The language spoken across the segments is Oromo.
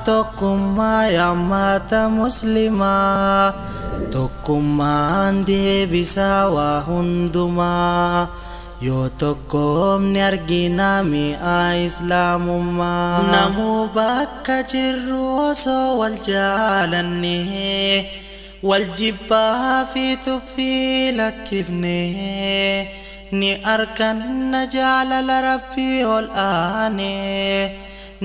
Tokkummaa yammata muslimaa tokkummaan deebisaa waa hundumaa yoo tokkoomni argina mi'a islaamummaa namuu bakka jirru osoo wal jaalanne wal jibbaa fi tuffii lakkifne ni arganna jaalala rabbii ol aane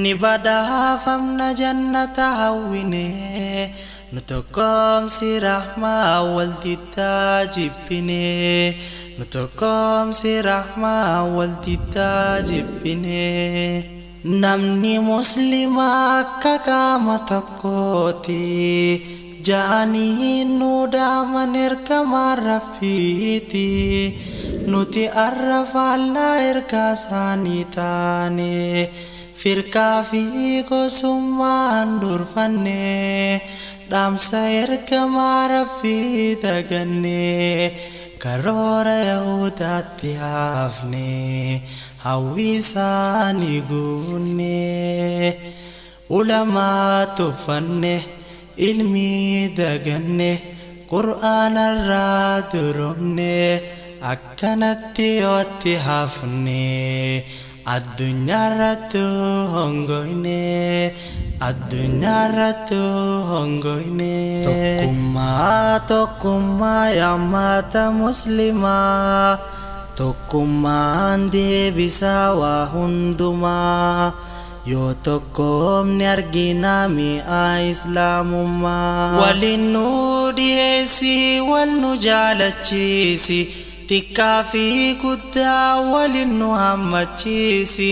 ni badhaafamna jannata hawwine nu tokkoomsi rahmaa waltittaa jibbine nu tokkoomsi rahmaa waltittaa jibbine namni muslimaa akka qaama tokkooti ja'anii nu dhaaman ergamaa rabbiiti nuti arrafaallaa ergaa isaanii taane firqaa fi gosummaan durfanne dhaamsa ergamaa rabbii daganne karoora yahudaatti haafne hawwii isaanii guunne ulamaa tuffanne ilmii daganne qur'aanarraa duromne akkanatti yootti haafne addunyaarrattu hongoyne tokkummaa yammata muslimaa tokkummaan deebisaa waa hundumaa yoo tokkoomni argina mi'a islaamummaa waliin nu dhiheessi wal nu jaalachiisi xiqqaa fi guddaa waliin nu hammachiisi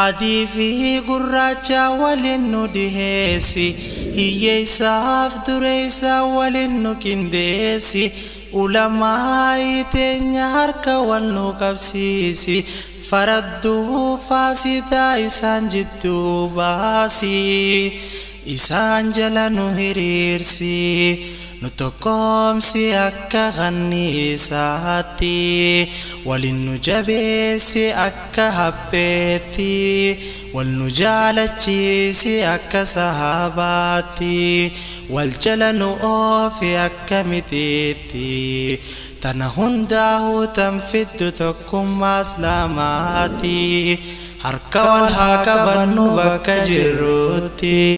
adii fi gurraacha waliin nu dhiheessi hiyyeessaaf dureessa waliin nu qindeessi ulamaa teenya harka wal nu qabsiisi faradduu faasitaa isaan jidduu baasi isaan jala nu hiriirsi nu tokkoomsi akka kanniisaatti waliin nu jabeessi akka hapheetti wal nu jaalachiisi akka sahabaatti wal jala nu oofi akka mitiitti tana hundaa'u tan fiddu tokkummaa islaamaati harka wal haa qabannu bakka jirrutti.